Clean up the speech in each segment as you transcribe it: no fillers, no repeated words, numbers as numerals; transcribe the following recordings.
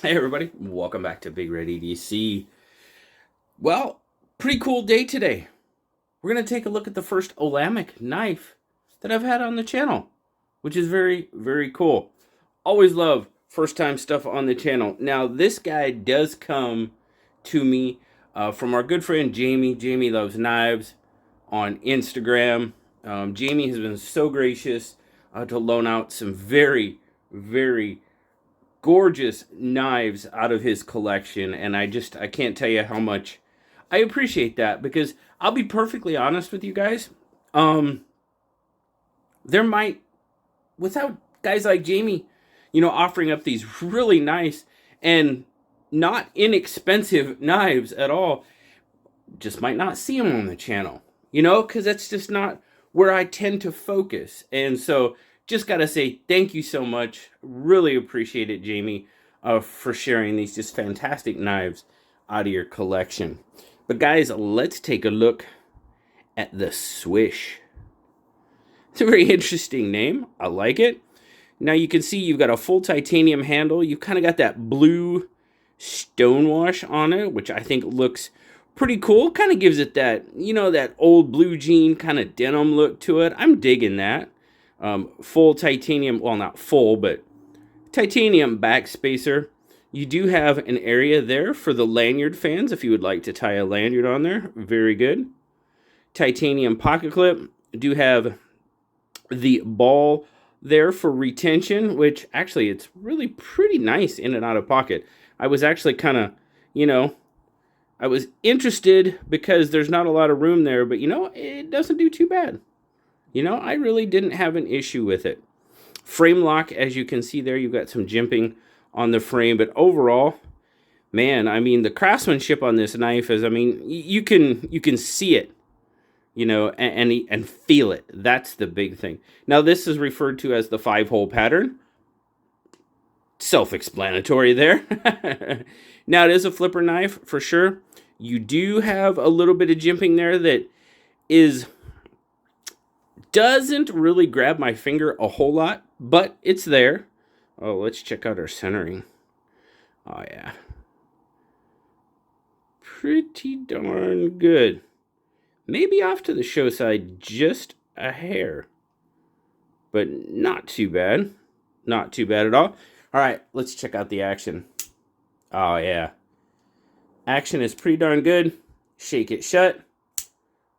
Hey everybody, welcome back to BigRedEDC. Well, pretty cool day today. We're going to take a look at the first Olamic knife that I've had on the channel, which is very, very cool. Always love first time stuff on the channel. Now, this guy does come to me from our good friend Jamie. Jamie Loves Knives on Instagram. Jamie has been so gracious to loan out some very, very gorgeous knives out of his collection, and I can't tell you how much I appreciate that, because I'll be perfectly honest with you guys. um there might, without guys like Jamie, offering up these really nice and not inexpensive knives at all, just might not see them on the channel, because that's just not where I tend to focus. And so, just got to say thank you so much. Really appreciate it, Jamie, for sharing these just fantastic knives out of your collection. But, guys, let's take a look at the Swish. It's a very interesting name. I like it. Now, you can see you've got a full titanium handle. You've kind of got that blue stonewash on it, which I think looks pretty cool. Kind of gives it that, that old blue jean kind of denim look to it. I'm digging that. Full titanium, well, not full, but titanium back spacer. You do have an area there for the lanyard fans if you would like to tie a lanyard on there. Very good. Titanium pocket clip. Do have the ball there for retention, which actually it's really pretty nice in and out of pocket. I was actually kind of, I was interested because there's not a lot of room there, but it doesn't do too bad. I really didn't have an issue with it. Frame lock, as you can see there, you've got some jimping on the frame, but overall, man, I mean, the craftsmanship on this knife is, I mean, you can see it, and feel it. That's the big thing. Now, this is referred to as the 5-hole pattern. Self-explanatory there. Now, it is a flipper knife for sure. You do have a little bit of jimping there that doesn't really grab my finger a whole lot, but it's there. Oh, let's check out our centering. Oh, yeah. Pretty darn good. Maybe off to the show side just a hair, but not too bad. Not too bad at all. All right, let's check out the action. Oh, yeah. Action is pretty darn good. Shake it shut.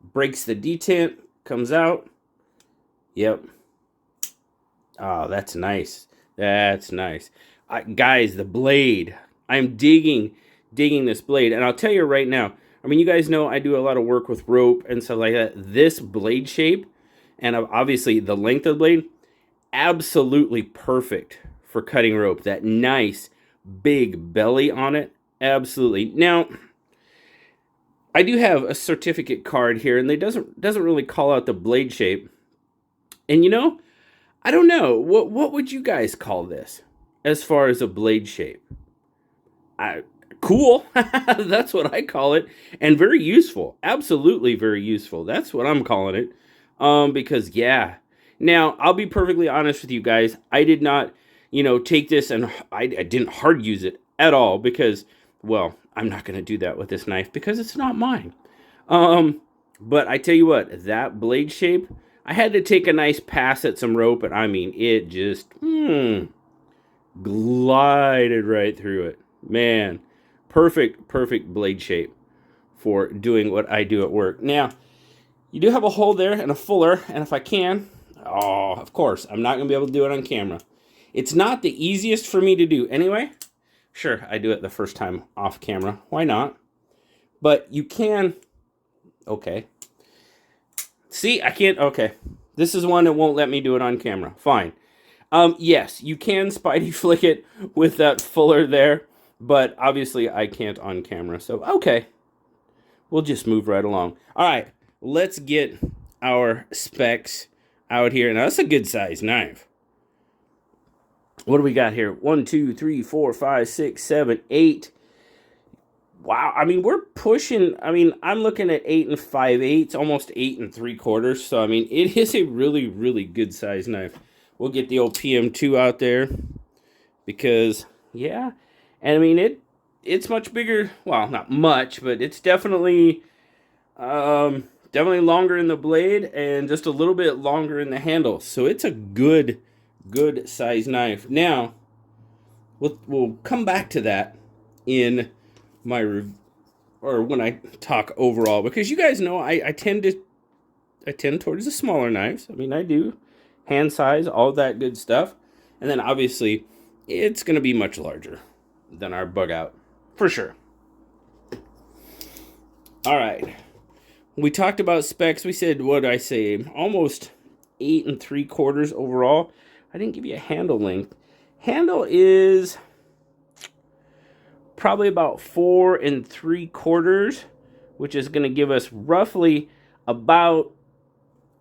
Breaks the detent. Comes out. Yep. Oh, that's nice. That's nice. Guys, the blade. I'm digging this blade. And I'll tell you right now, I mean, you guys know I do a lot of work with rope and stuff like that. This blade shape, and obviously the length of the blade, absolutely perfect for cutting rope. That nice big belly on it. Absolutely. Now, I do have a certificate card here, and they doesn't really call out the blade shape. And I don't know. What would you guys call this as far as a blade shape? Cool. That's what I call it. And very useful. Absolutely very useful. That's what I'm calling it. Because, yeah. Now, I'll be perfectly honest with you guys. I did not, take this and I didn't hard use it at all because, well, I'm not going to do that with this knife because it's not mine. But I tell you what, that blade shape, I had to take a nice pass at some rope, and I mean, it just glided right through it. Man, perfect blade shape for doing what I do at work. Now, you do have a hole there and a fuller, and if I can, oh, of course, I'm not going to be able to do it on camera. It's not the easiest for me to do anyway. Sure, I do it the first time off camera. Why not? But you can. Okay. See, I can't. Okay. This is one that won't let me do it on camera. Fine. Yes, you can Spidey flick it with that fuller there, but obviously I can't on camera. So, okay. We'll just move right along. All right. Let's get our specs out here. Now, that's a good size knife. What do we got here? 1, 2, 3, 4, 5, 6, 7, 8. Wow, I mean, we're pushing, I mean, I'm looking at 8 5/8, almost 8 3/4. So, I mean, it is a really, really good size knife. We'll get the old PM2 out there because, yeah. And I mean, it's much bigger. Well, not much, but it's definitely definitely longer in the blade and just a little bit longer in the handle. So it's a good size knife. Now, we'll come back to that in my or when I talk overall, because you guys know I tend towards the smaller knives. I mean, I do hand size, all that good stuff, and then obviously it's going to be much larger than our bug out for sure. All right, we talked about specs. We said, what did I say? Almost 8 3/4 overall. I didn't give you a handle length. Handle is probably about 4 3/4, which is going to give us roughly about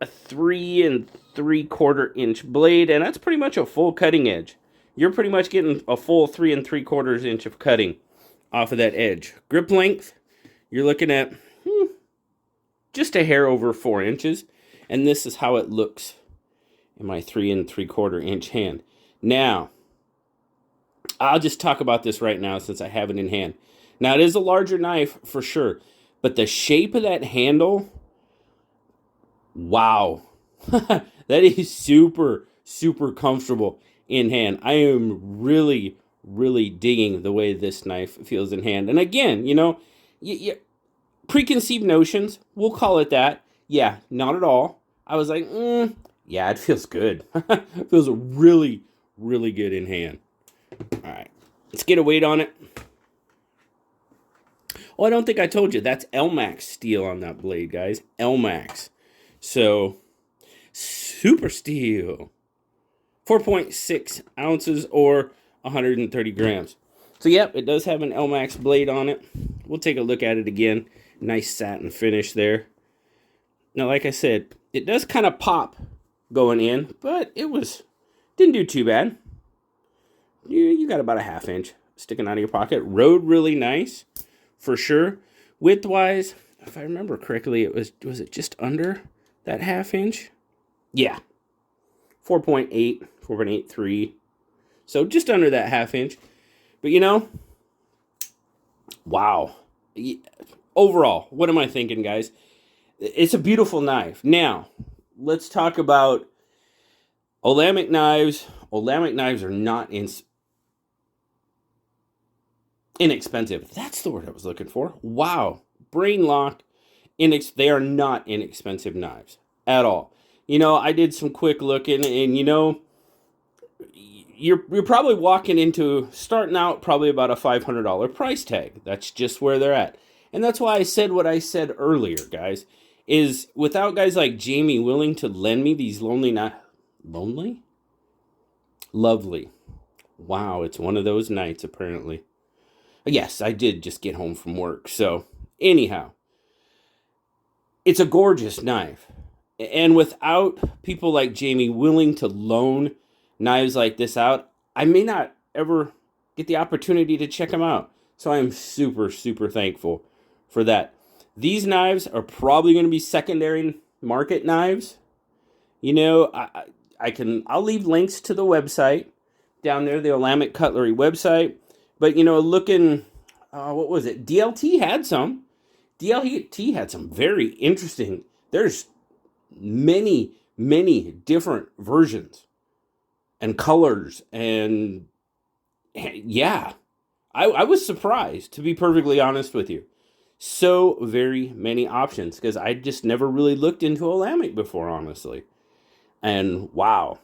a 3 3/4 inch blade, and that's pretty much a full cutting edge. You're pretty much getting a full 3 3/4 inch of cutting off of that edge. Grip length, you're looking at just a hair over 4 inches, and this is how it looks in my 3 3/4 inch hand. Now, I'll just talk about this right now since I have it in hand. Now, it is a larger knife for sure, but the shape of that handle, wow. That is super comfortable in hand. I am really digging the way this knife feels in hand. And again, you know, preconceived notions, we'll call it that. Yeah, not at all. I was like, yeah, it feels good. It feels really good in hand. All right, let's get a weight on it. Oh, I don't think I told you. That's Elmax steel on that blade, guys. Elmax. So, super steel. 4.6 ounces or 130 grams. So, yep, it does have an Elmax blade on it. We'll take a look at it again. Nice satin finish there. Now, like I said, it does kind of pop going in, but didn't do too bad. You got about a 1/2 inch sticking out of your pocket. Rode really nice, for sure. Width-wise, if I remember correctly, was it just under that 1/2 inch? Yeah. 4.8, 4.83. So just under that 1/2 inch. But you know, wow. Overall, what am I thinking, guys? It's a beautiful knife. Now, let's talk about Olamic knives. Olamic knives are not inexpensive. That's the word I was looking for. Wow. Brain lock. They are not inexpensive knives at all. You know, I did some quick looking, and you know, you're probably walking into starting out probably about a $500 price tag. That's just where they're at. And that's why I said what I said earlier, guys, is without guys like Jamie willing to lend me these lovely. Wow, it's one of those nights apparently. Yes, I did just get home from work. So, anyhow, it's a gorgeous knife. And without people like Jamie willing to loan knives like this out, I may not ever get the opportunity to check them out. So I'm super thankful for that. These knives are probably going to be secondary market knives. You know, I'll leave links to the website down there, the Olamic Cutlery website. But, you know, looking, what was it? DLT had some. DLT had some very interesting, there's many different versions and colors. And yeah, I was surprised, to be perfectly honest with you. So very many options, because I just never really looked into Olamic before, honestly. And wow.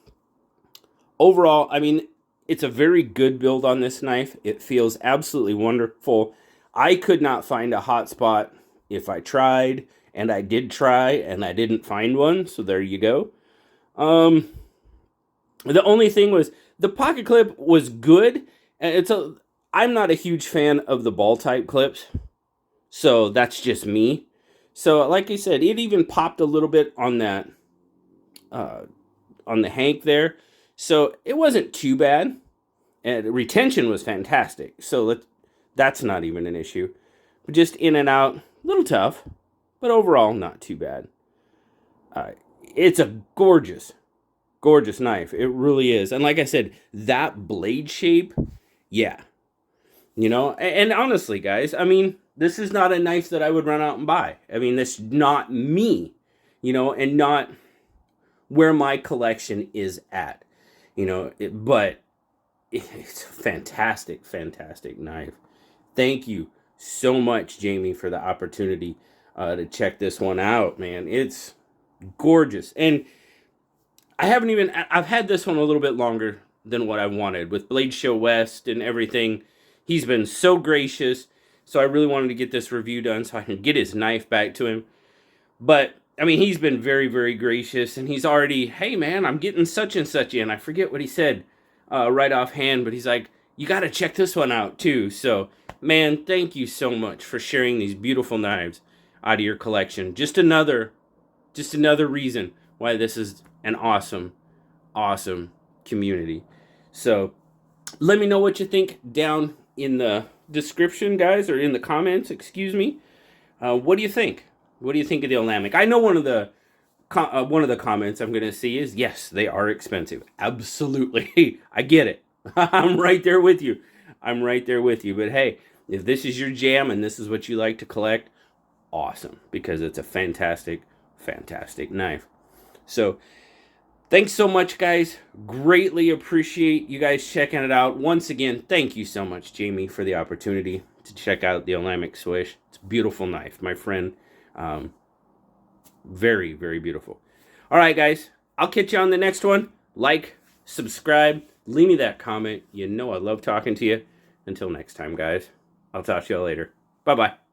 Overall, I mean, it's a very good build on this knife. It feels absolutely wonderful. I could not find a hot spot if I tried, and I did try, and I didn't find one, so there you go. The only thing was, the pocket clip was good, and I'm not a huge fan of the ball type clips, so that's just me. So, like I said, it even popped a little bit on that, on the hank there. So it wasn't too bad, and retention was fantastic. So that's not even an issue. But just in and out, a little tough, but overall not too bad. It's a gorgeous knife. It really is. And like I said, that blade shape, yeah. You know, and honestly, guys, I mean, this is not a knife that I would run out and buy. I mean, that's not me, you know, and not where my collection is at, you know, but it's a fantastic, fantastic knife. Thank you so much, Jamie, for the opportunity to check this one out, man. It's gorgeous. And I've had this one a little bit longer than what I wanted. With Blade Show West and everything, he's been so gracious. So I really wanted to get this review done so I can get his knife back to him. But, I mean, he's been very, very gracious. And he's already, hey, man, I'm getting such and such in. I forget what he said right offhand, but he's like, you got to check this one out, too. So, man, thank you so much for sharing these beautiful knives out of your collection. Just another reason why this is an awesome, awesome community. So let me know what you think down in the description, guys, or in the comments, excuse me. What do you think? What do you think of the Olamic? I know one of the comments I'm going to see is, yes, they are expensive. Absolutely. I get it. I'm right there with you. I'm right there with you. But hey, if this is your jam and this is what you like to collect, awesome, because it's a fantastic, fantastic knife. So thanks so much, guys. Greatly appreciate you guys checking it out. Once again, thank you so much, Jamie, for the opportunity to check out the Olamic Swish. It's a beautiful knife, my friend. Very, very beautiful. All right, guys. I'll catch you on the next one. Like, subscribe, leave me that comment. You know I love talking to you. Until next time, guys. I'll talk to you all later. Bye-bye.